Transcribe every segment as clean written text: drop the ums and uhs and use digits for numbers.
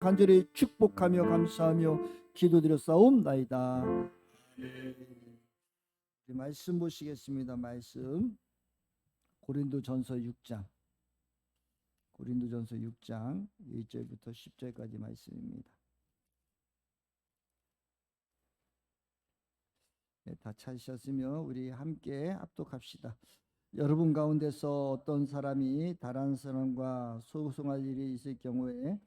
간절히 축복하며 감사하며 기도드렸사옵나이다. 말씀 보시겠습니다. 말씀 고린도전서 6장 1절부터 10절까지 말씀입니다. 네, 다 찾으셨으면 우리 함께 합독합시다. 여러분 가운데서 어떤 사람이 다른 사람과 소송할 일이 있을 경우에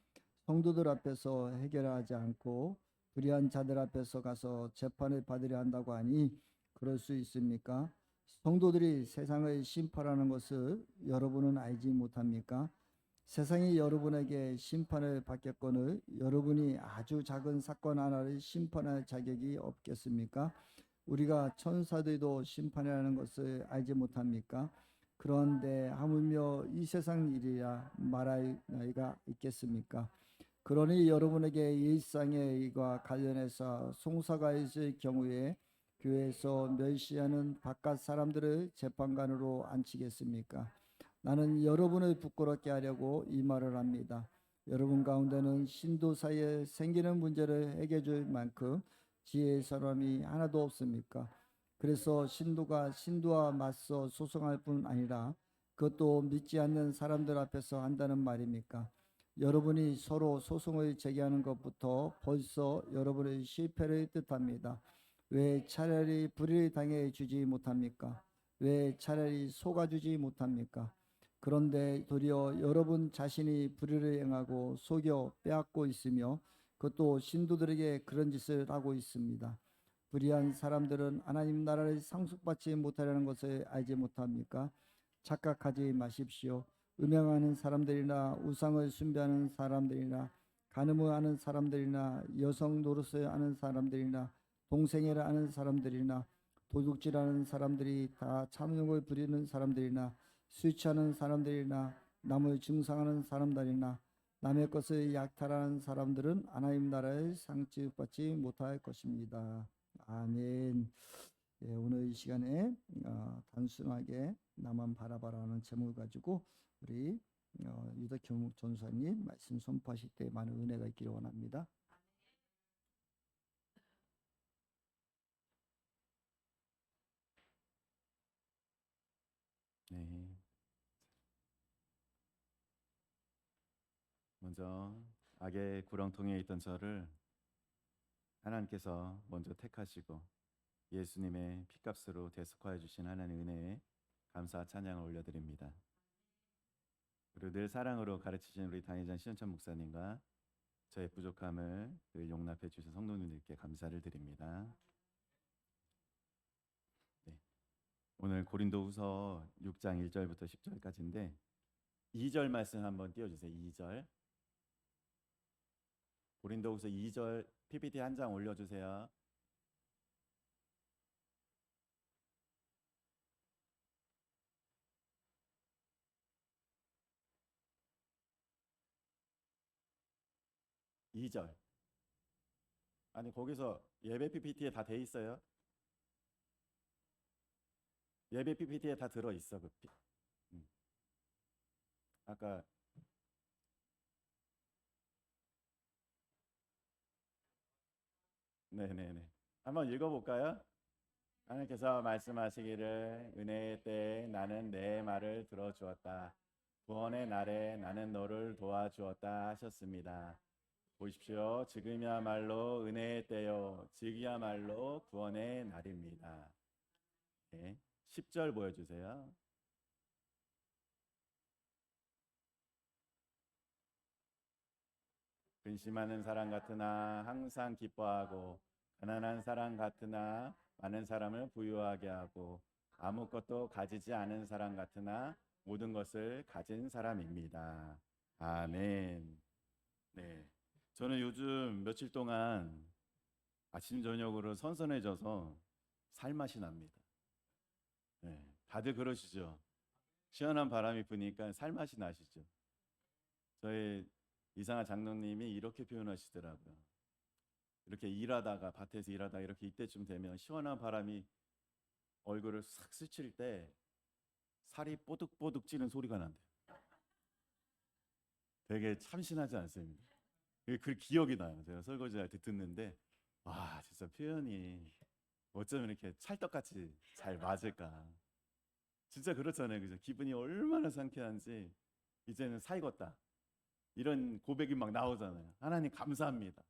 성도들 앞에서 해결하지 않고 불의한 자들 앞에서 가서 재판을 받으려 한다고 하니 그럴 수 있습니까? 성도들이 세상을 심판하는 것을 여러분은 알지 못합니까? 세상이 여러분에게 심판을 받겠거늘 여러분이 아주 작은 사건 하나를 심판할 자격이 없겠습니까? 우리가 천사들도 심판이라는 것을 알지 못합니까? 그런데 하물며 이 세상 일이라 말할 나이가 있겠습니까? 그러니 여러분에게 일상의 일과 관련해서 송사가 있을 경우에 교회에서 멸시하는 바깥 사람들을 재판관으로 앉히겠습니까? 나는 여러분을 부끄럽게 하려고 이 말을 합니다. 여러분 가운데는 신도 사이에 생기는 문제를 해결해 줄 만큼 지혜의 사람이 하나도 없습니까? 그래서 신도가 신도와 맞서 소송할 뿐 아니라 그것도 믿지 않는 사람들 앞에서 한다는 말입니까? 여러분이 서로 소송을 제기하는 것부터 벌써 여러분의 실패를 뜻합니다. 왜 차라리 불의를 당해 주지 못합니까? 왜 차라리 속아주지 못합니까? 그런데 도리어 여러분 자신이 불의를 행하고 속여 빼앗고 있으며 그것도 신도들에게 그런 짓을 하고 있습니다. 불의한 사람들은 하나님 나라를 상속받지 못하려는 것을 알지 못합니까? 착각하지 마십시오. 음행하는 사람들이나 우상을 숭배하는 사람들이나 간음을 하는 사람들이나 여성 노릇을 하는 사람들이나 동생애를 하는 사람들이나 도둑질하는 사람들이 다 참욕을 부리는 사람들이나 술 취하는 사람들이나 남을 증상하는 사람들이나 남의 것을 약탈하는 사람들은 하나님 나라에 상급받지 못할 것입니다. 아멘. 예, 오늘 이 시간에 단순하게 나만 바라봐라는 제목을 가지고 우리 유덕경 전사님 말씀 선포하실 때 많은 은혜가 있기를 원합니다. 네. 먼저 악의 구렁텅이에 있던 저를 하나님께서 먼저 택하시고 예수님의 피값으로 대속하여 주신 하나님의 은혜에 감사 찬양을 올려드립니다. 그리고 늘 사랑으로 가르치신 우리 당회장 신현천 목사님과 저의 부족함을 늘 용납해 주신 성도님들께 감사를 드립니다. 네. 오늘 고린도후서 6장 1절부터 10절까지인데 2절 말씀 한번 띄워주세요. 2절. 고린도후서 2절 PPT 한 장 올려주세요. 이 절. 아니 거기서 예배 PPT에 다 돼 있어요. 예배 PPT에 다 들어 있어. 음. 아까 네네네. 한번 읽어볼까요? 하나님께서 말씀하시기를 은혜의 때에 나는 내 말을 들어주었다. 구원의 날에 나는 너를 도와주었다 하셨습니다. 보십시오. 지금이야말로 은혜의 때요. 지금이야말로 구원의 날입니다. 네. 10절 보여주세요. 근심하는 사람 같으나 항상 기뻐하고 가난한 사람 같으나 많은 사람을 부유하게 하고 아무것도 가지지 않은 사람 같으나 모든 것을 가진 사람입니다. 아멘. 네. 저는 요즘 며칠 동안 아침 저녁으로 선선해져서 살맛이 납니다. 네. 다들 그러시죠? 시원한 바람이 부니까 살맛이 나시죠? 저희 이상한 장로님이 이렇게 표현하시더라고요. 이렇게 일하다가 밭에서 일하다가 이렇게 이때쯤 되면 시원한 바람이 얼굴을 싹 스칠 때 살이 뽀득뽀득 찌는 소리가 난대요. 되게 참신하지 않습니까? 그 기억이 나요. 제가 설거지할 때 듣는데 진짜 표현이 어쩌면 이렇게 찰떡같이 잘 맞을까. 진짜 그렇잖아요. 그죠? 기분이 얼마나 상쾌한지 이제는 사 익었다. 이런 고백이 막 나오잖아요. 하나님 감사합니다.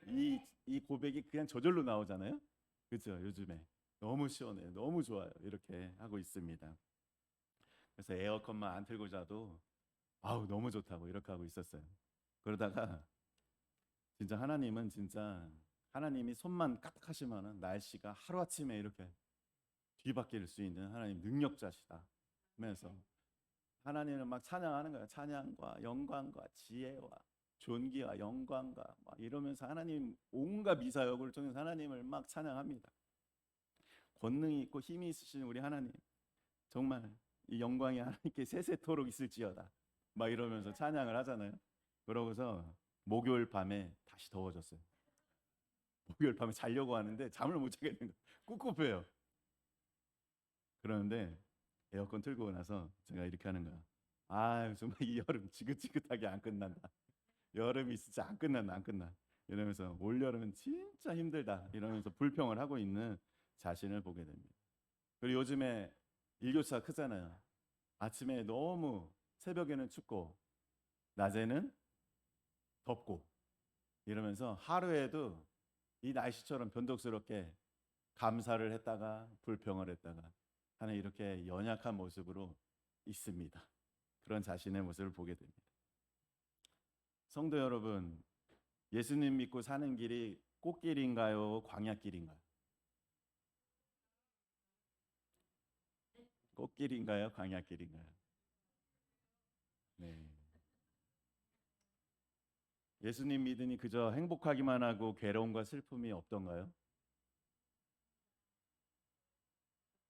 이 고백이 그냥 저절로 나오잖아요. 그죠? 요즘에 너무 시원해요. 너무 좋아요. 이렇게 하고 있습니다. 그래서 에어컨만 안 틀고 자도 아우 너무 좋다고 이렇게 하고 있었어요. 그러다가 진짜 하나님은 진짜 하나님이 손만 까딱하시면은 날씨가 하루아침에 이렇게 뒤바뀔 수 있는 하나님 능력자시다 하면서 하나님을 막 찬양하는 거예요. 찬양과 영광과 지혜와 존귀와 영광과 막 이러면서 하나님 온갖 미사역을 통해서 하나님을 막 찬양합니다. 권능이 있고 힘이 있으신 우리 하나님, 정말 이 영광이 하나님께 세세토록 있을지어다 막 이러면서 찬양을 하잖아요. 그러고서 목요일 밤에 다시 더워졌어요. 목요일 밤에 자려고 하는데 잠을 못 자겠는 거예요. 꿉꿉해요. 그러는데 에어컨 틀고 나서 제가 이렇게 하는 거야. 정말 이 여름 지긋지긋하게 안 끝난다. 여름이 진짜 안 끝난다, 안 끝나. 이러면서 올 여름은 진짜 힘들다. 이러면서 불평을 하고 있는 자신을 보게 됩니다. 그리고 요즘에 일교차 크잖아요. 아침에 너무 새벽에는 춥고 낮에는 덥고 이러면서 하루에도 이 날씨처럼 변덕스럽게 감사를 했다가 불평을 했다가 하는 이렇게 연약한 모습으로 있습니다. 그런 자신의 모습을 보게 됩니다. 성도 여러분, 예수님 믿고 사는 길이 꽃길인가요? 광야길인가요? 꽃길인가요? 광야길인가요? 네. 예수님 믿으니 그저 행복하기만 하고 괴로움과 슬픔이 없던가요?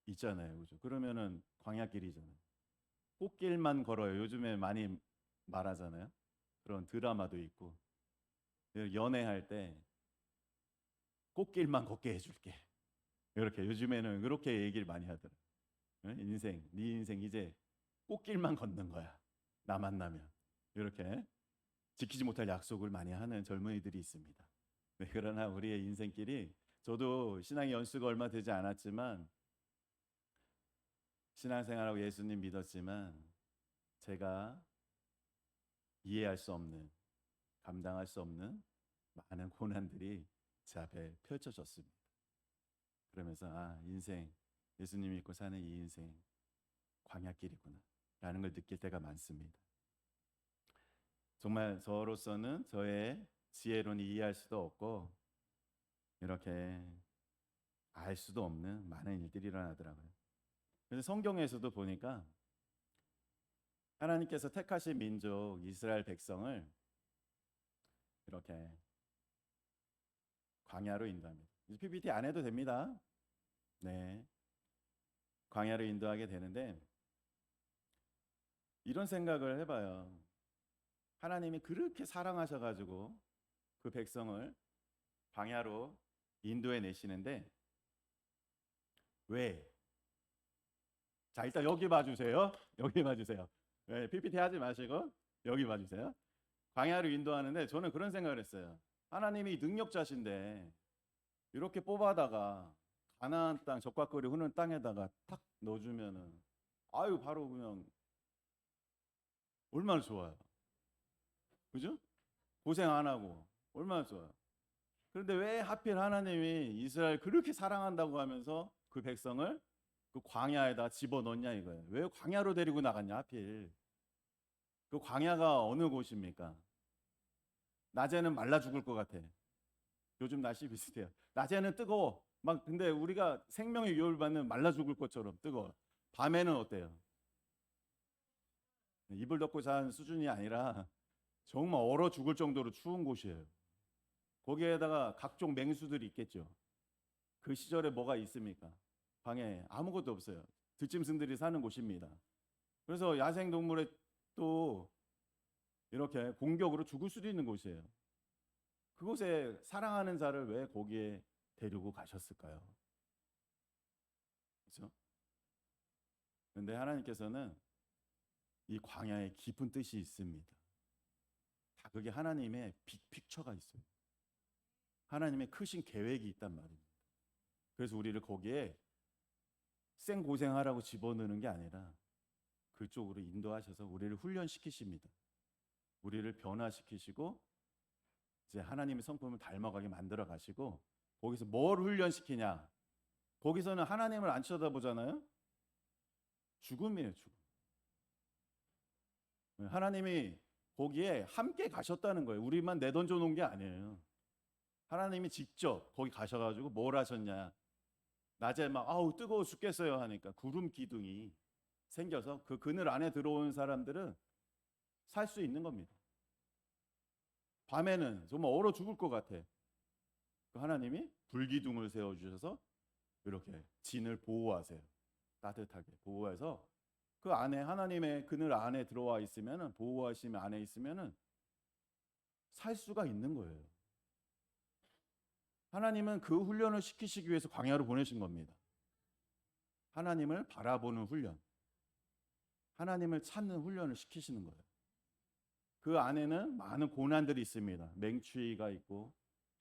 있잖아요. 그죠? 그러면은 광야길이잖아요. 꽃길만 걸어요. 요즘에 많이 말하잖아요. 그런 드라마도 있고. 연애할 때 꽃길만 걷게 해줄게. 이렇게 요즘에는 그렇게 얘기를 많이 하더라고요. 네 인생 이제 꽃길만 걷는 거야. 나 만나면. 이렇게 지키지 못할 약속을 많이 하는 젊은이들이 있습니다. 네, 그러나 우리의 인생길이 저도 신앙의 연수가 얼마 되지 않았지만 신앙생활하고 예수님 믿었지만 제가 이해할 수 없는 감당할 수 없는 많은 고난들이 제 앞에 펼쳐졌습니다. 그러면서 인생 예수님 믿고 사는 이 인생 광야길이구나 라는 걸 느낄 때가 많습니다. 정말 저로서는 저의 지혜로는 이해할 수도 없고 이렇게 알 수도 없는 많은 일들이 일어나더라고요. 그래서 성경에서도 보니까 하나님께서 택하신 민족 이스라엘 백성을 이렇게 광야로 인도합니다. PPT 안 해도 됩니다. 네, 광야로 인도하게 되는데 이런 생각을 해봐요. 하나님이 그렇게 사랑하셔가지고 그 백성을 광야로 인도해 내시는데 왜? 자, 일단 여기 봐주세요. 여기 봐주세요. 네, PPT 하지 마시고 여기 봐주세요. 광야로 인도하는데 저는 그런 생각을 했어요. 하나님이 능력자신데 이렇게 뽑아다가 가나안 땅 적과거리 흐는 땅에다가 탁 넣어주면은 바로 그냥 얼마나 좋아요. 그죠? 고생 안 하고 얼마나 좋아요. 그런데 왜 하필 하나님이 이스라엘 그렇게 사랑한다고 하면서 그 백성을 그 광야에다 집어넣냐 이거예요. 왜 광야로 데리고 나갔냐 하필. 그 광야가 어느 곳입니까? 낮에는 말라 죽을 것 같아. 요즘 날씨 비슷해요. 낮에는 뜨거워. 막 근데 우리가 생명의 위협을 받는 말라 죽을 것처럼 뜨거워. 밤에는 어때요? 이불 덮고 자는 수준이 아니라 정말 얼어 죽을 정도로 추운 곳이에요. 거기에다가 각종 맹수들이 있겠죠. 그 시절에 뭐가 있습니까? 방에 아무것도 없어요. 들짐승들이 사는 곳입니다. 그래서 야생 동물에 또 이렇게 공격으로 죽을 수도 있는 곳이에요. 그곳에 사랑하는 자를 왜 거기에 데리고 가셨을까요? 그렇죠? 그런데 하나님께서는 이 광야에 깊은 뜻이 있습니다. 다 그게 하나님의 빅픽처가 있어요. 하나님의 크신 계획이 있단 말입니다. 그래서 우리를 거기에 생고생하라고 집어넣는 게 아니라 그쪽으로 인도하셔서 우리를 훈련시키십니다. 우리를 변화시키시고 이제 하나님의 성품을 닮아가게 만들어 가시고, 거기서 뭘 훈련시키냐? 거기서는 하나님을 안 쳐다보잖아요. 죽음이에요, 죽음. 하나님이 거기에 함께 가셨다는 거예요. 우리만 내던져 놓은 게 아니에요. 하나님이 직접 거기 가셔가지고 뭘 하셨냐? 낮에 막 아우 뜨거워 죽겠어요 하니까 구름 기둥이 생겨서 그 그늘 안에 들어온 사람들은 살 수 있는 겁니다. 밤에는 정말 얼어 죽을 것 같아. 그 하나님이 불기둥을 세워주셔서 이렇게 진을 보호하세요. 따뜻하게 보호해서 그 안에 하나님의 그늘 안에 들어와 있으면은, 보호하심 안에 있으면은 살 수가 있는 거예요. 하나님은 그 훈련을 시키시기 위해서 광야로 보내신 겁니다. 하나님을 바라보는 훈련, 하나님을 찾는 훈련을 시키시는 거예요. 그 안에는 많은 고난들이 있습니다. 맹추위가 있고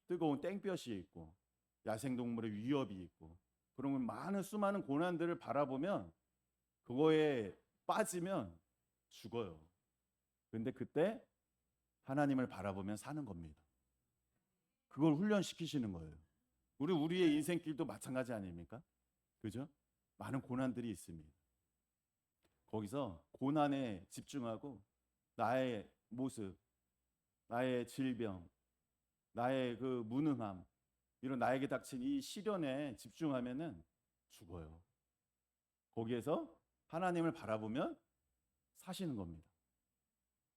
뜨거운 땡볕이 있고 야생동물의 위협이 있고, 그러면 많은 수많은 고난들을 바라보면 그거에 빠지면 죽어요. 근데 그때 하나님을 바라보면 사는 겁니다. 그걸 훈련시키시는 거예요. 우리의 인생길도 마찬가지 아닙니까? 그죠? 많은 고난들이 있습니다. 거기서 고난에 집중하고 나의 모습, 나의 질병, 나의 그 무능함, 이런 나에게 닥친 이 시련에 집중하면은 죽어요. 거기에서 하나님을 바라보면 사시는 겁니다.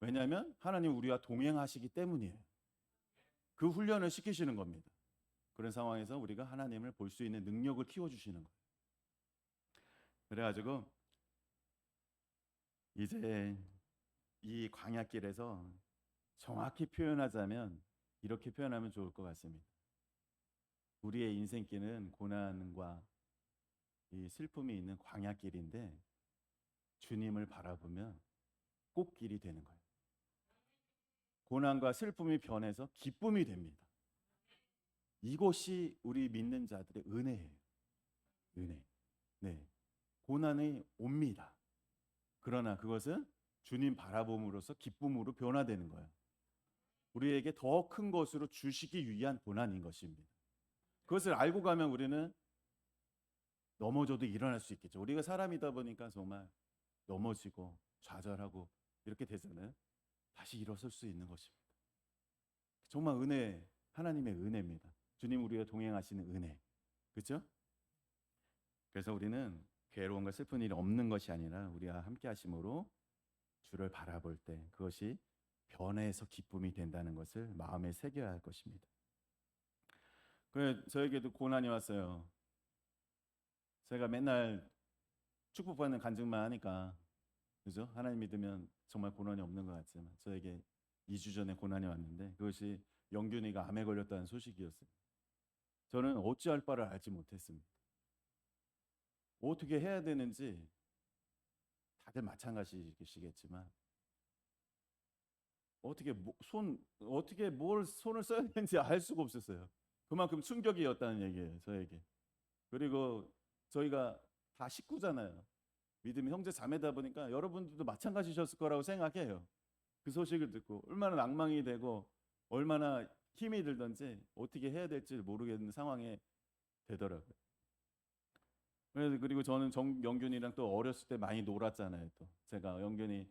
왜냐하면 하나님 우리와 동행하시기 때문이에요. 그 훈련을 시키시는 겁니다. 그런 상황에서 우리가 하나님을 볼 수 있는 능력을 키워주시는 거예요. 그래가지고 이제 이 광야길에서 정확히 표현하자면 이렇게 표현하면 좋을 것 같습니다. 우리의 인생길은 고난과 이 슬픔이 있는 광야길인데 주님을 바라보면 꽃길이 되는 거예요. 고난과 슬픔이 변해서 기쁨이 됩니다. 이것이 우리 믿는 자들의 은혜예요. 은혜. 네. 고난이 옵니다. 그러나 그것은 주님 바라봄으로써 기쁨으로 변화되는 거예요. 우리에게 더 큰 것으로 주시기 위한 고난인 것입니다. 그것을 알고 가면 우리는 넘어져도 일어날 수 있겠죠. 우리가 사람이다 보니까 정말 넘어지고 좌절하고 이렇게 되잖아요. 다시 일어설 수 있는 것입니다. 정말 은혜, 하나님의 은혜입니다. 주님 우리와 동행하시는 은혜. 그렇죠? 그래서 우리는 괴로움과 슬픈 일이 없는 것이 아니라 우리와 함께 하심으로 주를 바라볼 때 그것이 변해서 기쁨이 된다는 것을 마음에 새겨야 할 것입니다. 그래 저에게도 고난이 왔어요. 제가 맨날 축복받는 간증만 하니까, 그죠? 하나님 믿으면 정말 고난이 없는 것 같지만 저에게 2주 전에 고난이 왔는데 그것이 영균이가 암에 걸렸다는 소식이었어요. 저는 어찌할 바를 알지 못했습니다. 어떻게 해야 되는지 다들 마찬가지시겠지만 어떻게 뭘 손을 써야 되는지 알 수가 없었어요. 그만큼 충격이었다는 얘기예요, 저에게. 그리고 저희가 다 식구잖아요. 믿음의 형제 자매다 보니까 여러분들도 마찬가지셨을 거라고 생각해요. 그 소식을 듣고 얼마나 낭망이 되고 얼마나 힘이 들던지 어떻게 해야 될지 모르겠는 상황에 되더라고요. 그리고 저는 영균이랑 또 어렸을 때 많이 놀았잖아요. 또 제가 영균이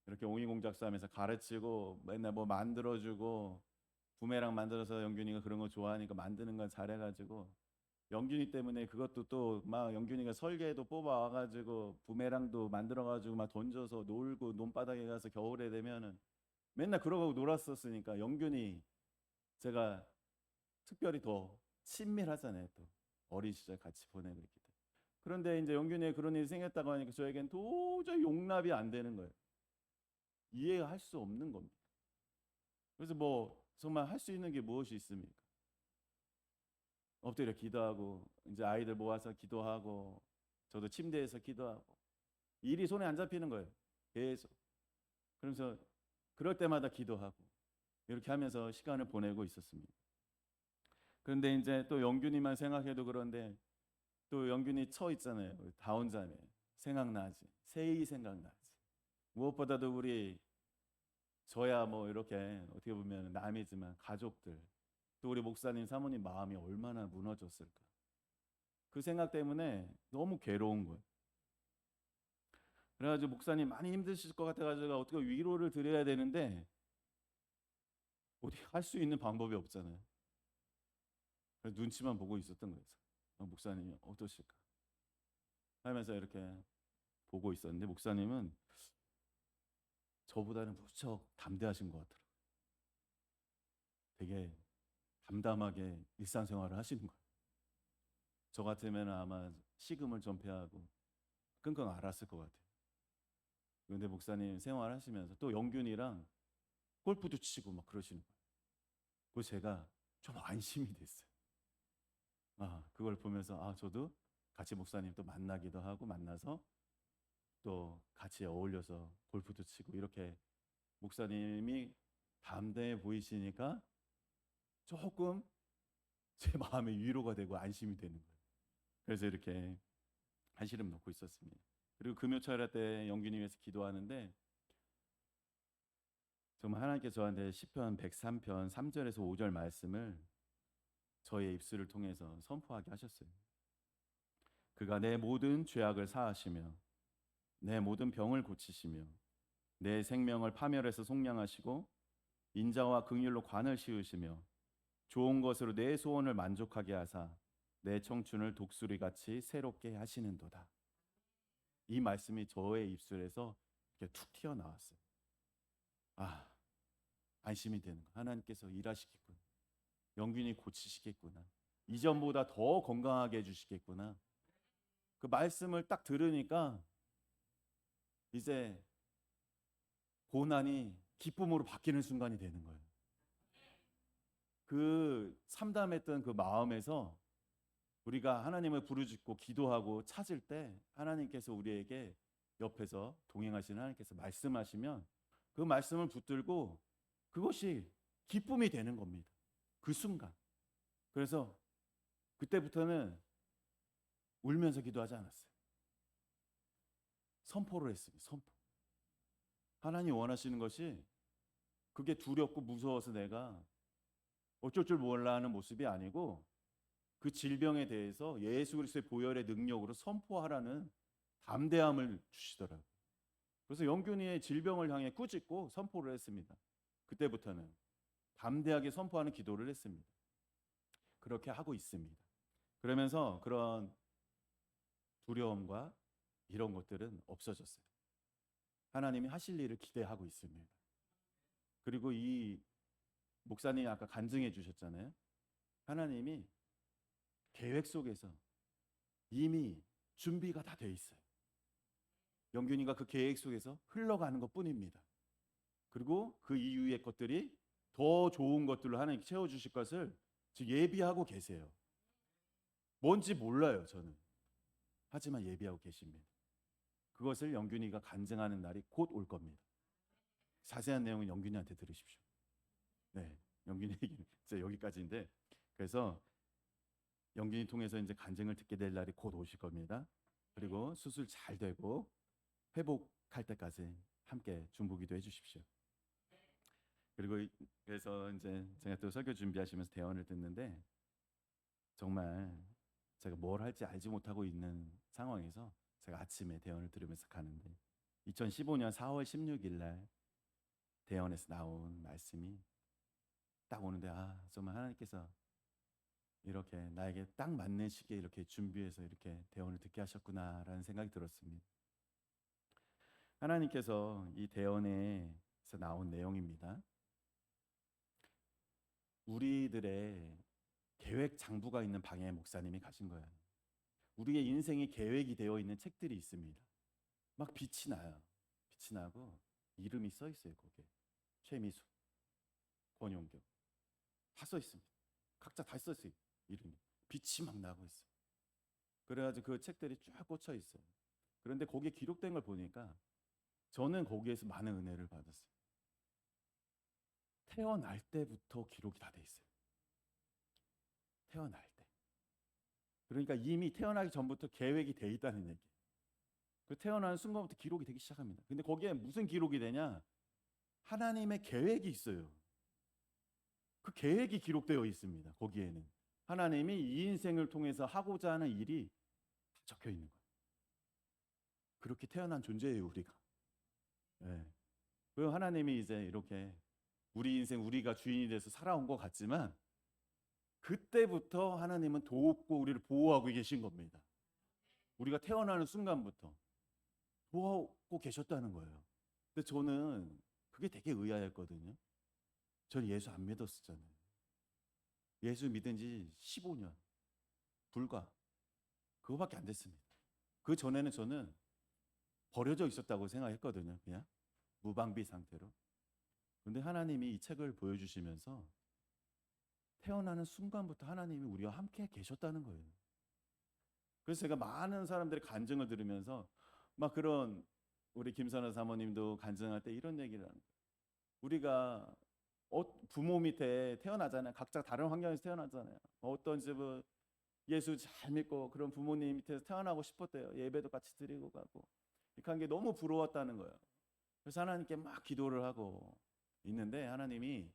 이렇게 옹이공작소하면서 가르치고 맨날 뭐 만들어주고 부메랑 만들어서 영균이가 그런 거 좋아하니까 만드는 걸 잘해가지고 영균이 때문에 그것도 또 막 영균이가 설계도 뽑아와가지고 부메랑도 만들어가지고 막 던져서 놀고 논바닥에 가서 겨울에 되면은 맨날 그러고 놀았었으니까 영균이 제가 특별히 더 친밀하잖아요. 또 어린 시절 같이 보내고 있기 때문에. 그런데 이제 영균이에 그런 일이 생겼다고 하니까 저에겐 도저히 용납이 안 되는 거예요. 이해할 수 없는 겁니다. 그래서 뭐 정말 할 수 있는 게 무엇이 있습니까? 엎드려 기도하고 이제 아이들 모아서 기도하고 저도 침대에서 기도하고 일이 손에 안 잡히는 거예요. 계속. 그러면서 그럴 때마다 기도하고 이렇게 하면서 시간을 보내고 있었습니다. 그런데 이제 또 영균이만 생각해도 그런데 또 영균이 처 있잖아요. 다운자매 생각나지. 세이 생각나지. 무엇보다도 우리 저야 뭐 이렇게 어떻게 보면 남이지만 가족들 또 우리 목사님 사모님 마음이 얼마나 무너졌을까. 그 생각 때문에 너무 괴로운 거예요. 그래가지고 목사님 많이 힘드실 것 같아가지고 어떻게 위로를 드려야 되는데 어디 할 수 있는 방법이 없잖아요. 그래서 눈치만 보고 있었던 거예요. 목사님이 어떠실까 하면서 이렇게 보고 있었는데 목사님은 저보다는 무척 담대하신 것 같더라고요. 되게 담담하게 일상생활을 하시는 거예요. 저 같으면 아마 식음을 전폐하고 끙끙 앓았을 것 같아요. 그런데 목사님 생활하시면서 또 영균이랑 골프도 치고 막 그러시는 거예요. 그래서 제가 좀 안심이 됐어요. 그걸 보면서 저도 같이 목사님 또 만나기도 하고 만나서 또 같이 어울려서 골프도 치고 이렇게 목사님이 담대해 보이시니까 조금 제 마음에 위로가 되고 안심이 되는 거예요. 그래서 이렇게 한시름 놓고 있었습니다. 그리고 금요철야 때 영균이 위해서 기도하는데 정말 하나님께서 저한테 시편 103편 3절에서 5절 말씀을 저의 입술을 통해서 선포하게 하셨어요. 그가 내 모든 죄악을 사하시며 내 모든 병을 고치시며 내 생명을 파멸해서 속량하시고 인자와 긍휼로 관을 씌우시며 좋은 것으로 내 소원을 만족하게 하사 내 청춘을 독수리같이 새롭게 하시는도다. 이 말씀이 저의 입술에서 이렇게 툭 튀어나왔어요. 안심이 되는 거. 하나님께서 일하시겠구나. 영균이 고치시겠구나. 이전보다 더 건강하게 해주시겠구나. 그 말씀을 딱 들으니까 이제 고난이 기쁨으로 바뀌는 순간이 되는 거예요. 그 참담했던 그 마음에서 우리가 하나님을 부르짖고 기도하고 찾을 때 하나님께서 우리에게 옆에서 동행하시는 하나님께서 말씀하시면 그 말씀을 붙들고 그것이 기쁨이 되는 겁니다. 그 순간. 그래서 그때부터는 울면서 기도하지 않았어요. 선포를 했습니다. 선포. 하나님 원하시는 것이 그게 두렵고 무서워서 내가 어쩔 줄 몰라 하는 모습이 아니고 그 질병에 대해서 예수 그리스도의 보혈의 능력으로 선포하라는 담대함을 주시더라고요. 그래서 영균이의 질병을 향해 꾸짖고 선포를 했습니다. 그때부터는 담대하게 선포하는 기도를 했습니다. 그렇게 하고 있습니다. 그러면서 그런 두려움과 이런 것들은 없어졌어요. 하나님이 하실 일을 기대하고 있습니다. 그리고 이 목사님이 아까 간증해 주셨잖아요. 하나님이 계획 속에서 이미 준비가 다 돼 있어요. 영균이가 그 계획 속에서 흘러가는 것뿐입니다. 그리고 그 이후의 것들이 더 좋은 것들로 하나님 채워주실 것을 지금 예비하고 계세요. 뭔지 몰라요, 저는. 하지만 예비하고 계십니다. 그것을 영균이가 간증하는 날이 곧 올 겁니다. 자세한 내용은 영균이한테 들으십시오. 네, 영균이 얘기는 이제 여기까지인데, 그래서 영균이 통해서 이제 간증을 듣게 될 날이 곧 오실 겁니다. 그리고 수술 잘 되고 회복할 때까지 함께 중보기도 해주십시오. 그리고 그래서 이제 제가 또 설교 준비하시면서 대언을 듣는데 정말 제가 뭘 할지 알지 못하고 있는 상황에서 제가 아침에 대언을 들으면서 가는데 2015년 4월 16일 날 대언에서 나온 말씀이 딱 오는데 정말 하나님께서 이렇게 나에게 딱 맞는 시기에 이렇게 준비해서 이렇게 대언을 듣게 하셨구나라는 생각이 들었습니다. 하나님께서 이 대언에서 나온 내용입니다. 우리들의 계획 장부가 있는 방에 목사님이 가신 거예요. 우리의 인생이 계획이 되어 있는 책들이 있습니다. 막 빛이 나요. 빛이 나고 이름이 써 있어요. 거기에 최미수, 권용교 다 써 있습니다. 각자 다 써 있어요. 이름이 빛이 막 나고 있어요. 그래가지고 그 책들이 쫙 꽂혀 있어요. 그런데 거기에 기록된 걸 보니까 저는 거기에서 많은 은혜를 받았어요. 태어날 때부터 기록이 다 돼 있어요. 태어날 때. 그러니까 이미 태어나기 전부터 계획이 돼 있다는 얘기. 그 태어나는 순간부터 기록이 되기 시작합니다. 근데 거기에 무슨 기록이 되냐? 하나님의 계획이 있어요. 그 계획이 기록되어 있습니다. 거기에는 하나님이 이 인생을 통해서 하고자 하는 일이 다 적혀 있는 거예요. 그렇게 태어난 존재예요, 우리가. 예. 그리고 하나님이 이제 이렇게 우리 인생 우리가 주인이 돼서 살아온 것 같지만 그때부터 하나님은 돕고 우리를 보호하고 계신 겁니다. 우리가 태어나는 순간부터 도와고 계셨다는 거예요. 근데 저는 그게 되게 의아했거든요. 전 예수 안 믿었었잖아요. 예수 믿은 지 15년 불과 그거밖에 안 됐습니다. 그 전에는 저는 버려져 있었다고 생각했거든요. 그냥 무방비 상태로. 근데 하나님이 이 책을 보여주시면서 태어나는 순간부터 하나님이 우리와 함께 계셨다는 거예요. 그래서 제가 많은 사람들의 간증을 들으면서 막 그런 우리 김선아 사모님도 간증할 때 이런 얘기를 하는 거예요. 우리가 부모 밑에 태어나잖아요. 각자 다른 환경에서 태어나잖아요. 어떤 집은 예수 잘 믿고 그런 부모님 밑에서 태어나고 싶었대요. 예배도 같이 드리고 가고. 이렇게 한 게 너무 부러웠다는 거예요. 그래서 하나님께 막 기도를 하고 있는데 하나님이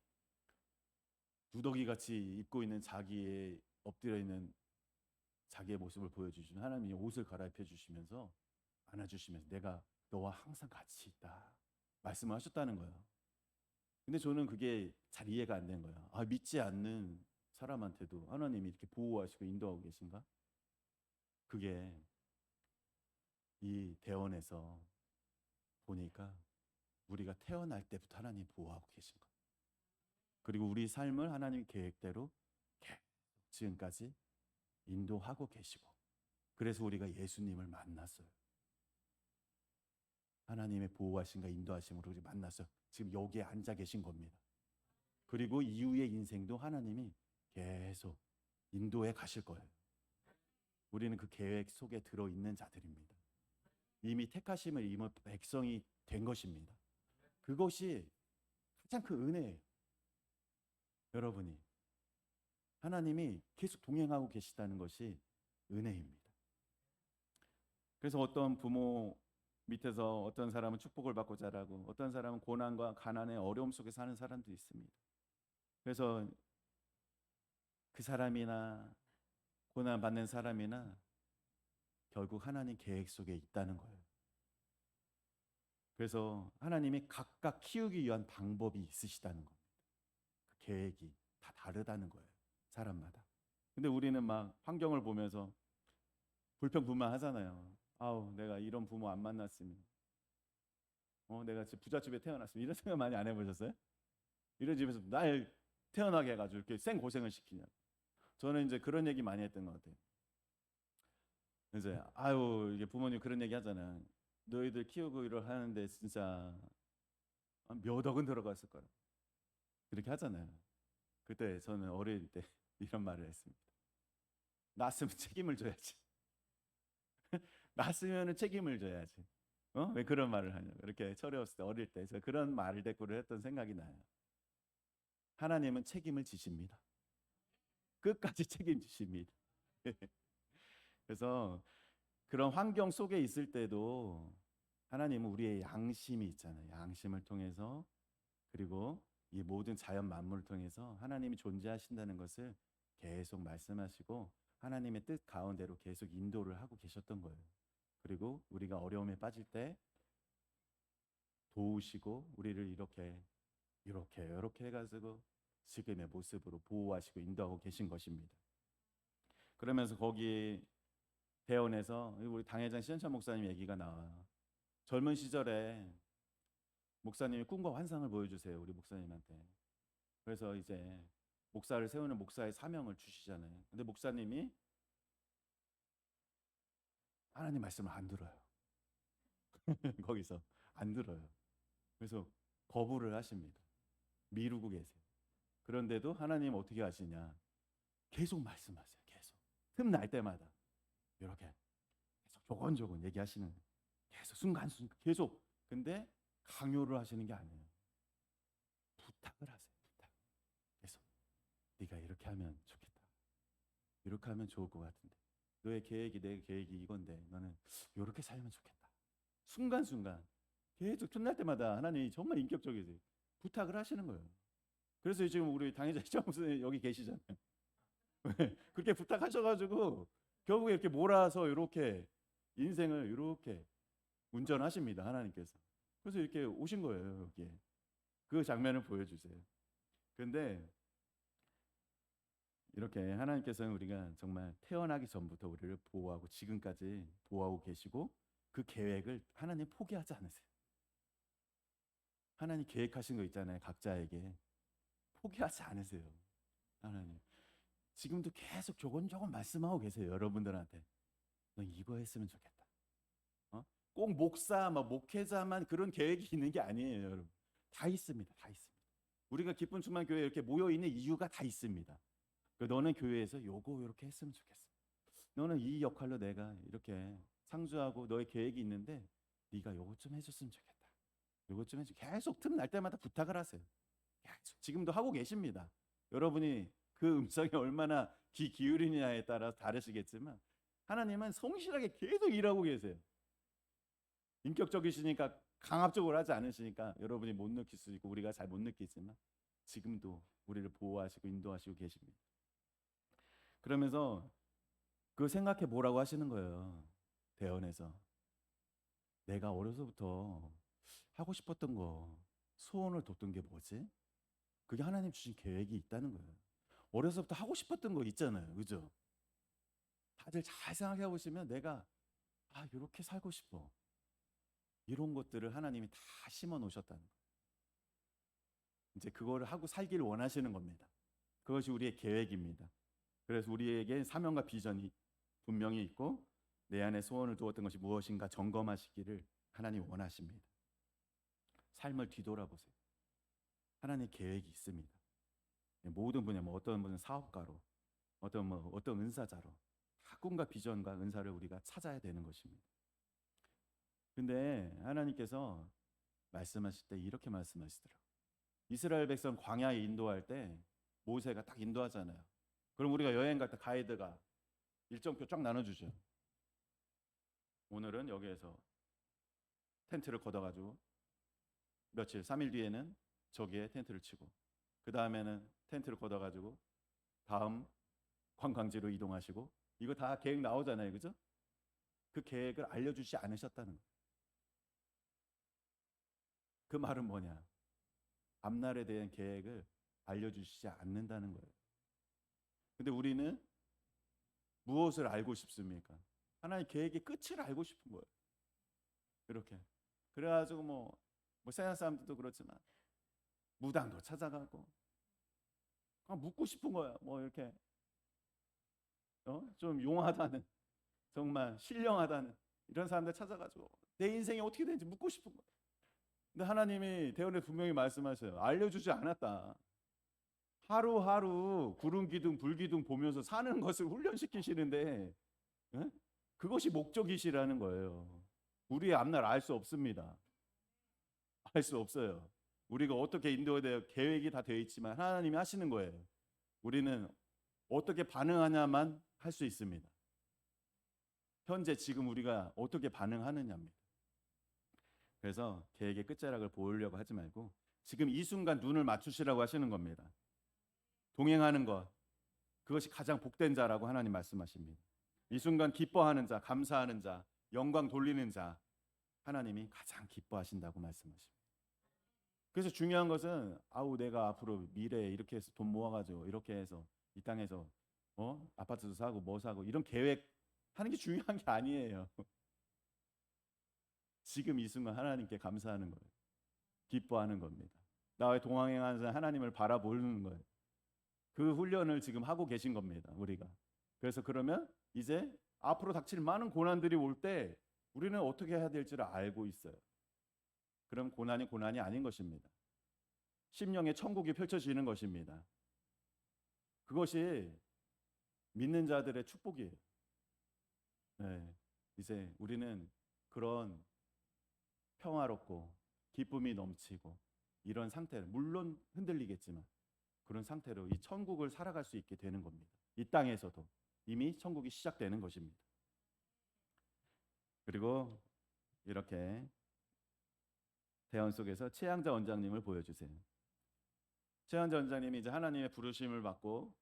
누더기같이 입고 있는 자기의 엎드려 있는 자기의 모습을 보여주시면 하나님이 옷을 갈아입혀 주시면서 안아주시면서 내가 너와 항상 같이 있다 말씀을 하셨다는 거예요. 근데 저는 그게 잘 이해가 안 된 거예요. 아, 믿지 않는 사람한테도 하나님이 이렇게 보호하시고 인도하고 계신가? 그게 이 대원에서 보니까 우리가 태어날 때부터 하나님 보호하고 계신 거예요. 그리고 우리 삶을 하나님 계획대로 지금까지 인도하고 계시고 그래서 우리가 예수님을 만났어요. 하나님의 보호하심과 인도하심으로 우리 만나서 지금 여기에 앉아 계신 겁니다. 그리고 이후의 인생도 하나님이 계속 인도해 가실 거예요. 우리는 그 계획 속에 들어있는 자들입니다. 이미 택하심을 입은 백성이 된 것입니다. 그것이 가장 큰 은혜예요. 여러분이 하나님이 계속 동행하고 계시다는 것이 은혜입니다. 그래서 어떤 부모 밑에서 어떤 사람은 축복을 받고 자라고 어떤 사람은 고난과 가난의 어려움 속에 사는 사람도 있습니다. 그래서 그 사람이나 고난 받는 사람이나 결국 하나님 계획 속에 있다는 거예요. 그래서 하나님이 각각 키우기 위한 방법이 있으시다는 겁니다. 그 계획이 다 다르다는 거예요. 사람마다. 근데 우리는 막 환경을 보면서 불평불만하잖아요. 아우, 내가 이런 부모 안 만났으면, 내가 부잣집에 태어났으면 이런 생각 많이 안 해보셨어요? 이런 집에서 날 태어나게 해가지고 이렇게 생 고생을 시키냐. 저는 이제 그런 얘기 많이 했던 것 같아요. 이제 아유, 이게 부모님 그런 얘기 하잖아요. 너희들 키우고 일을 하는데 진짜 몇 억은 들어갔을 거라. 그렇게 하잖아요. 그때 저는 어릴 때 이런 말을 했습니다. 낳았으면 책임을 져야지. 낳았으면 책임을 져야지. 왜 그런 말을 하냐고. 이렇게 철이었을 때 어릴 때 제가 그런 말을 대꾸를 했던 생각이 나요. 하나님은 책임을 지십니다. 끝까지 책임지십니다. 그래서 그런 환경 속에 있을 때도 하나님은 우리의 양심이 있잖아요. 양심을 통해서 그리고 이 모든 자연 만물을 통해서 하나님이 존재하신다는 것을 계속 말씀하시고 하나님의 뜻 가운데로 계속 인도를 하고 계셨던 거예요. 그리고 우리가 어려움에 빠질 때 도우시고 우리를 이렇게 해가지고 지금의 모습으로 보호하시고 인도하고 계신 것입니다. 그러면서 거기 대원에서 우리 당회장 신현철 목사님 얘기가 나와요. 젊은 시절에 목사님이 꿈과 환상을 보여주세요. 우리 목사님한테. 그래서 이제 목사를 세우는 목사의 사명을 주시잖아요. 근데 목사님이 하나님 말씀을 안 들어요. 거기서 안 들어요. 그래서 거부를 하십니다. 미루고 계세요. 그런데도 하나님 어떻게 하시냐? 계속 말씀하세요. 계속 틈날 때마다 이렇게 계속 조곤조곤 얘기하시는 계속 순간순간 계속. 근데 강요를 하시는 게 아니에요. 부탁을 하세요. 하면 좋겠다. 이렇게 하면 좋을 것 같은데. 너의 계획이 내 계획이 이건데 너는 이렇게 살면 좋겠다. 순간순간 계속 끝날 때마다 하나님이 정말 인격적이세요. 부탁을 하시는 거예요. 그래서 지금 우리 당회자 시장무슨 여기 계시잖아요. 그렇게 부탁하셔가지고 결국에 이렇게 몰아서 이렇게 인생을 이렇게 운전하십니다. 하나님께서. 그래서 이렇게 오신 거예요. 여기에. 그 장면을 보여주세요. 근데 이렇게 하나님께서는 우리가 정말 태어나기 전부터 우리를 보호하고 지금까지 보호하고 계시고 그 계획을 하나님 포기하지 않으세요. 하나님 계획하신 거 있잖아요. 각자에게 포기하지 않으세요. 하나님 지금도 계속 조곤조곤 말씀하고 계세요. 여러분들한테 너 이거 했으면 좋겠다. 꼭 목사, 목회자만 그런 계획이 있는 게 아니에요. 여러분 다 있습니다. 다 있습니다. 우리가 기쁜 충만 교회에 이렇게 모여 있는 이유가 다 있습니다. 너는 교회에서 요거 이렇게 했으면 좋겠어. 너는 이 역할로 내가 이렇게 상주하고 너의 계획이 있는데 네가 요거 좀 해줬으면 좋겠다. 요거 좀 해줘. 계속 틈날 때마다 부탁을 하세요. 계속 지금도 하고 계십니다. 여러분이 그 음성에 얼마나 귀 기울이냐에 따라 다르시겠지만 하나님은 성실하게 계속 일하고 계세요. 인격적이시니까 강압적으로 하지 않으시니까 여러분이 못 느낄 수 있고 우리가 잘 못 느끼지만 지금도 우리를 보호하시고 인도하시고 계십니다. 그러면서 그 생각해 보라고 하시는 거예요. 대언에서 내가 어려서부터 하고 싶었던 거 소원을 뒀던 게 뭐지? 그게 하나님 주신 계획이 있다는 거예요. 어려서부터 하고 싶었던 거 있잖아요. 그죠? 다들 잘 생각해 보시면 내가 이렇게 살고 싶어. 이런 것들을 하나님이 다 심어 놓으셨다는 거예요. 이제 그거를 하고 살기를 원하시는 겁니다. 그것이 우리의 계획입니다. 그래서 우리에게 사명과 비전이 분명히 있고 내 안에 소원을 두었던 것이 무엇인가 점검하시기를 하나님 원하십니다. 삶을 뒤돌아보세요. 하나님 계획이 있습니다. 모든 분야 어떤 분은 사업가로 어떤 은사자로 다 꿈과 비전과 은사를 우리가 찾아야 되는 것입니다. 근데 하나님께서 말씀하실 때 이렇게 말씀하시더라고요. 이스라엘 백성 광야에 인도할 때 모세가 딱 인도하잖아요. 그럼 우리가 여행 갈 때 가이드가 일정표 쫙 나눠주죠. 오늘은 여기에서 텐트를 걷어가지고 며칠 3일 뒤에는 저기에 텐트를 치고 그 다음에는 텐트를 걷어가지고 다음 관광지로 이동하시고 이거 다 계획 나오잖아요. 그죠? 그 계획을 알려주지 않으셨다는 거예요. 그 말은 뭐냐? 앞날에 대한 계획을 알려주시지 않는다는 거예요. 근데 우리는 무엇을 알고 싶습니까? 하나님 계획의 끝을 알고 싶은 거예요. 이렇게. 그래가지고 뭐 세상 사람들도 그렇지만 무당도 찾아가고 묻고 싶은 거야. 이렇게 좀 용하다는 정말 신령하다는 이런 사람들 찾아가지고 내 인생이 어떻게 되는지 묻고 싶은 거야. 근데 하나님이 대언에 분명히 말씀하셔요. 알려주지 않았다. 하루하루 구름 기둥 불 기둥 보면서 사는 것을 훈련시키시는데 그것이 목적이시라는 거예요. 우리의 앞날 알 수 없습니다. 알 수 없어요. 우리가 어떻게 인도해야 돼요? 계획이 다 되어 있지만 하나님이 하시는 거예요. 우리는 어떻게 반응하냐만 할 수 있습니다. 현재 지금 우리가 어떻게 반응하느냐입니다. 그래서 계획의 끝자락을 보려고 하지 말고 지금 이 순간 눈을 맞추시라고 하시는 겁니다. 동행하는 것, 그것이 가장 복된 자라고 하나님 말씀하십니다. 이 순간 기뻐하는 자, 감사하는 자, 영광 돌리는 자, 하나님이 가장 기뻐하신다고 말씀하십니다. 그래서 중요한 것은 내가 앞으로 미래에 이렇게 해서 돈 모아가지고 이렇게 해서 이 땅에서 아파트도 사고 뭐 사고 이런 계획 하는 게 중요한 게 아니에요. 지금 이 순간 하나님께 감사하는 거예요. 기뻐하는 겁니다. 나와 동행하는 하나님을 바라보는 거예요. 그 훈련을 지금 하고 계신 겁니다. 우리가. 그래서 그러면 이제 앞으로 닥칠 많은 고난들이 올 때 우리는 어떻게 해야 될지를 알고 있어요. 그럼 고난이 아닌 것입니다. 심령의 천국이 펼쳐지는 것입니다. 그것이 믿는 자들의 축복이에요. 네, 이제 우리는 그런 평화롭고 기쁨이 넘치고 이런 상태를 물론 흔들리겠지만 그런 상태로 이 천국을 살아갈 수 있게 되는 겁니다. 이 땅에서도 이미 천국이 시작되는 것입니다. 그리고 이렇게 대원 속에서 최양자 원장님을 보여주세요. 최양자 원장님이 이제 하나님의 부르심을 받고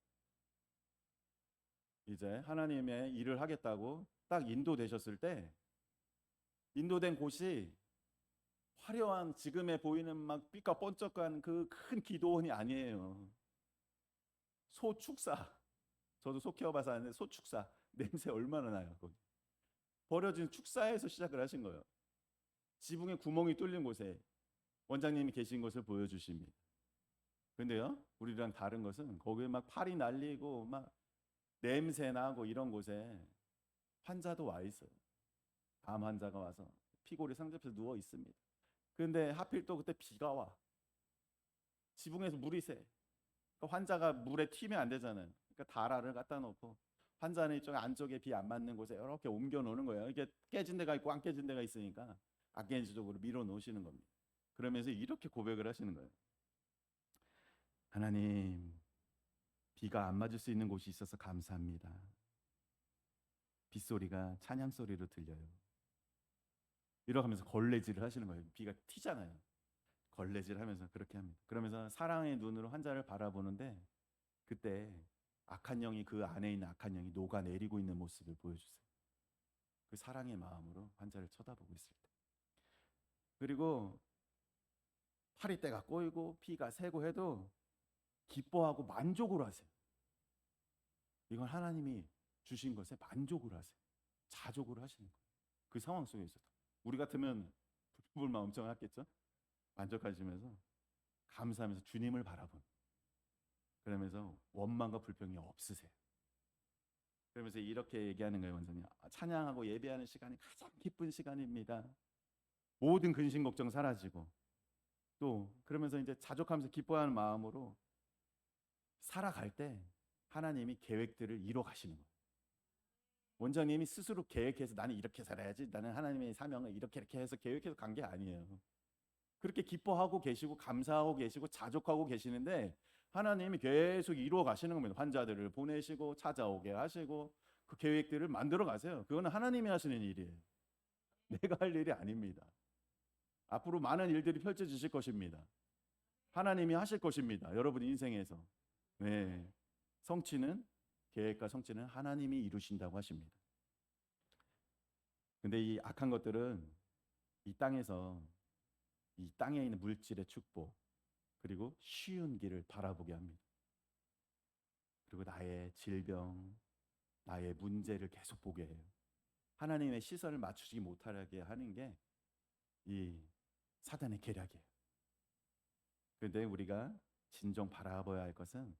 이제 하나님의 일을 하겠다고 딱 인도되셨을 때, 인도된 곳이 화려한 지금에 보이는 막 빛과 번쩍한 그 큰 기도원이 아니에요. 소축사. 저도 소 키워봐서 아는데 소축사 냄새 얼마나 나요. 거기 버려진 축사에서 시작을 하신 거예요. 지붕에 구멍이 뚫린 곳에 원장님이 계신 것을 보여주십니다. 근데요, 우리랑 다른 것은 거기에 막 팔이 날리고 막 냄새 나고 이런 곳에 환자도 와 있어요. 암 환자가 와서 피골이 상접해서 누워 있습니다. 근데 하필 또 그때 비가 와. 지붕에서 물이 새. 그러니까 환자가 물에 튀면 안 되잖아요. 그러니까 다라를 갖다 놓고 환자는 이쪽 안쪽에 비 안 맞는 곳에 이렇게 옮겨 놓는 거예요. 이게 깨진 데가 있고 안 깨진 데가 있으니까 안 깨진 쪽으로 밀어 놓으시는 겁니다. 그러면서 이렇게 고백을 하시는 거예요. 하나님, 비가 안 맞을 수 있는 곳이 있어서 감사합니다. 빗소리가 찬양 소리로 들려요. 이러면서 걸레질을 하시는 거예요. 비가 튀잖아요. 걸레질 하면서 그렇게 합니다. 그러면서 사랑의 눈으로 환자를 바라보는데 그때 악한 영이, 그 안에 있는 악한 영이 녹아내리고 있는 모습을 보여주세요. 그 사랑의 마음으로 환자를 쳐다보고 있을 때. 그리고 파리떼가 꼬이고 피가 새고 해도 기뻐하고 만족을 하세요. 이건 하나님이 주신 것에 만족을 하세요. 자족을 하시는 거예요. 그 상황 속에서도 우리 같으면 불만 엄청 했겠죠. 만족하시면서 감사하면서 주님을 바라본, 그러면서 원망과 불평이 없으세요. 그러면서 이렇게 얘기하는 거예요. 원장님, 찬양하고 예배하는 시간이 가장 기쁜 시간입니다. 모든 근심 걱정 사라지고, 또 그러면서 이제 자족하면서 기뻐하는 마음으로 살아갈 때 하나님이 계획들을 이뤄 가시는 거예요. 원장님이 스스로 계획해서 나는 이렇게 살아야지, 나는 하나님의 사명을 이렇게 해서 계획해서 간 게 아니에요. 그렇게 기뻐하고 계시고 감사하고 계시고 자족하고 계시는데 하나님이 계속 이루어 가시는 겁니다. 환자들을 보내시고 찾아오게 하시고 그 계획들을 만들어 가세요. 그거는 하나님이 하시는 일이에요. 내가 할 일이 아닙니다. 앞으로 많은 일들이 펼쳐지실 것입니다. 하나님이 하실 것입니다. 여러분 인생에서. 네. 성취는, 계획과 성취는 하나님이 이루신다고 하십니다. 근데 이 악한 것들은 이 땅에서, 이 땅에 있는 물질의 축복, 그리고 쉬운 길을 바라보게 합니다. 그리고 나의 질병, 나의 문제를 계속 보게 해요. 하나님의 시선을 맞추지 못하게 하는 게 이 사단의 계략이에요. 그런데 우리가 진정 바라봐야 할 것은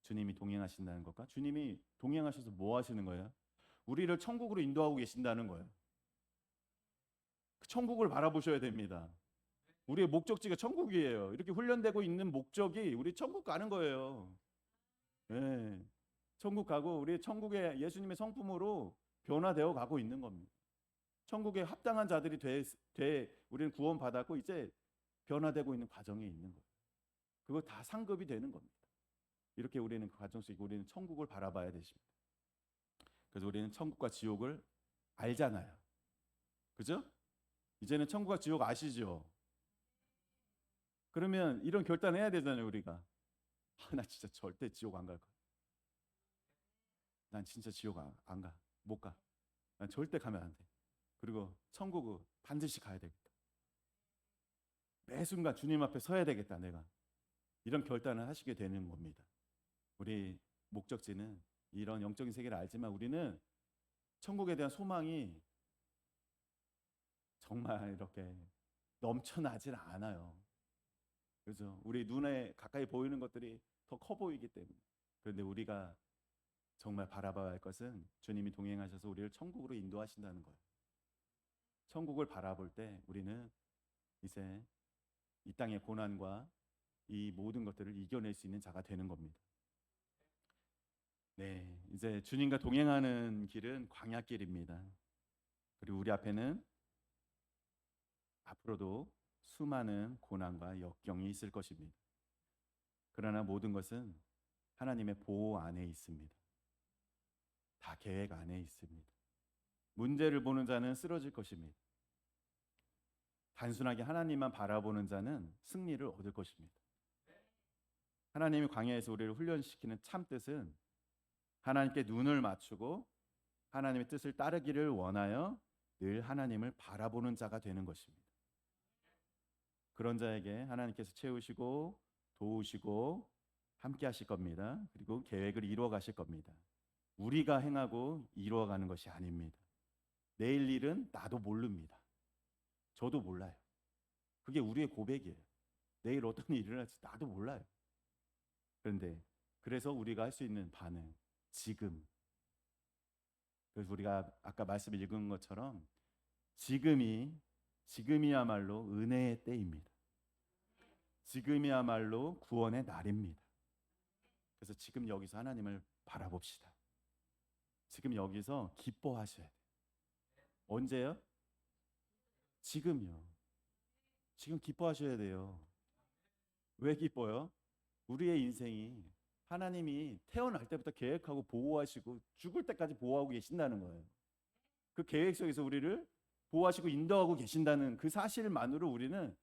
주님이 동행하신다는 것과, 주님이 동행하셔서 뭐 하시는 거예요? 우리를 천국으로 인도하고 계신다는 거예요. 그 천국을 바라보셔야 됩니다. 우리의 목적지가 천국이에요. 이렇게 훈련되고 있는 목적이 우리 천국 가는 거예요. 네. 천국 가고 우리 천국의 예수님의 성품으로 변화되어 가고 있는 겁니다. 천국에 합당한 자들이 우리는 구원 받았고 이제 변화되고 있는 과정에 있는 거예요. 그거 다 상급이 되는 겁니다. 이렇게 우리는 그 과정 속에 우리는 천국을 바라봐야 되십니다. 그래서 우리는 천국과 지옥을 알잖아요. 그죠? 이제는 천국과 지옥 아시죠? 그러면 이런 결단해야 되잖아요. 우리가 나 진짜 절대 지옥 안 갈 거야. 난 진짜 지옥 안 가. 못 가. 난 절대 가면 안 돼. 그리고 천국은 반드시 가야 되겠다. 매 순간 주님 앞에 서야 되겠다. 내가 이런 결단을 하시게 되는 겁니다. 우리 목적지는 이런 영적인 세계를 알지만 우리는 천국에 대한 소망이 정말 이렇게 넘쳐나질 않아요. 그죠? 우리 눈에 가까이 보이는 것들이 더 커 보이기 때문에. 그런데 우리가 정말 바라봐야 할 것은 주님이 동행하셔서 우리를 천국으로 인도하신다는 거예요. 천국을 바라볼 때 우리는 이제 이 땅의 고난과 이 모든 것들을 이겨낼 수 있는 자가 되는 겁니다. 네, 이제 주님과 동행하는 길은 광야길입니다. 그리고 우리 앞에는 앞으로도 수많은 고난과 역경이 있을 것입니다. 그러나 모든 것은 하나님의 보호 안에 있습니다. 다 계획 안에 있습니다. 문제를 보는 자는 쓰러질 것입니다. 단순하게 하나님만 바라보는 자는 승리를 얻을 것입니다. 하나님이 광야에서 우리를 훈련시키는 참 뜻은 하나님께 눈을 맞추고 하나님의 뜻을 따르기를 원하여 늘 하나님을 바라보는 자가 되는 것입니다. 그런 자에게 하나님께서 채우시고 도우시고 함께 하실 겁니다. 그리고 계획을 이루어 가실 겁니다. 우리가 행하고 이루어 가는 것이 아닙니다. 내일 일은 나도 모릅니다. 저도 몰라요. 그게 우리의 고백이에요. 내일 어떤 일이 일어날지 나도 몰라요. 그런데 그래서 우리가 할 수 있는 반응, 지금. 그래서 우리가 아까 말씀 읽은 것처럼 지금이야말로 은혜의 때입니다. 지금이야말로 구원의 날입니다. 그래서 지금 여기서 하나님을 바라봅시다. 지금 여기서 기뻐하셔야 돼요. 언제요? 지금요. 지금 기뻐하셔야 돼요. 왜 기뻐요? 우리의 인생이 하나님이 태어날 때부터 계획하고 보호하시고 죽을 때까지 보호하고 계신다는 거예요. 그 계획 속에서 우리를 보호하시고 인도하고 계신다는 그 사실만으로 우리는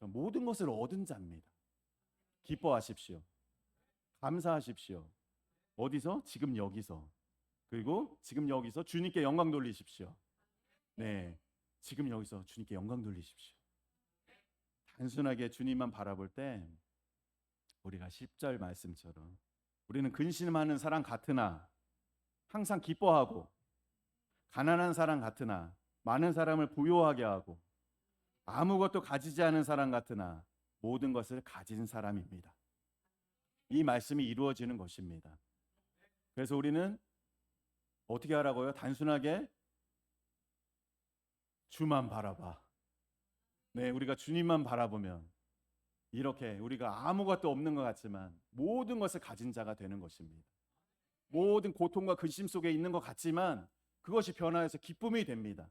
모든 것을 얻은 자입니다. 기뻐하십시오. 감사하십시오. 어디서? 지금 여기서. 그리고 지금 여기서 주님께 영광 돌리십시오. 네, 지금 여기서 주님께 영광 돌리십시오. 단순하게 주님만 바라볼 때 우리가 10절 말씀처럼 우리는 근심하는 사람 같으나 항상 기뻐하고 가난한 사람 같으나 많은 사람을 부요하게 하고 아무것도 가지지 않은 사람 같으나 모든 것을 가진 사람입니다. 이 말씀이 이루어지는 것입니다. 그래서 우리는 어떻게 하라고요? 단순하게 주만 바라봐. 네, 우리가 주님만 바라보면 이렇게 우리가 아무것도 없는 것 같지만 모든 것을 가진 자가 되는 것입니다. 모든 고통과 근심 속에 있는 것 같지만 그것이 변화해서 기쁨이 됩니다.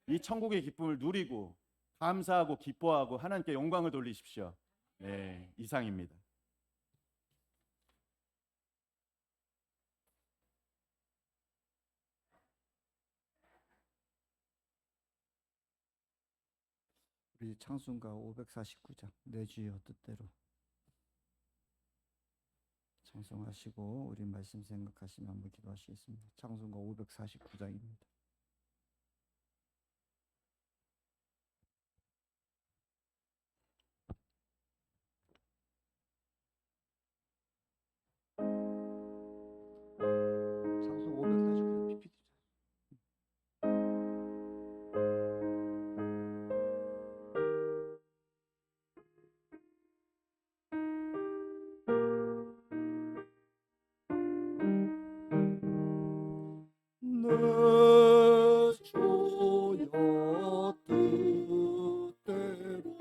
이 천국의 기쁨을 누리고 감사하고 기뻐하고 하나님께 영광을 돌리십시오. 네, 이상입니다. 우리 찬송가 549장 내 주여 뜻대로 찬송하시고 우리 말씀 생각하시면 한번 기도하시겠습니다. 찬송가 549장입니다. 찬송 549장 PPT. 내 주여 뜻대로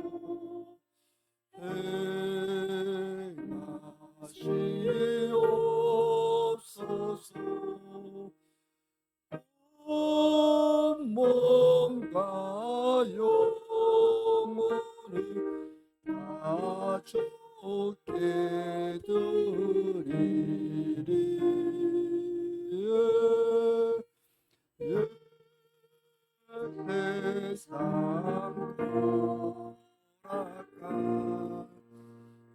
행하시옵소서. 몸과 영혼을 다 주께 드리니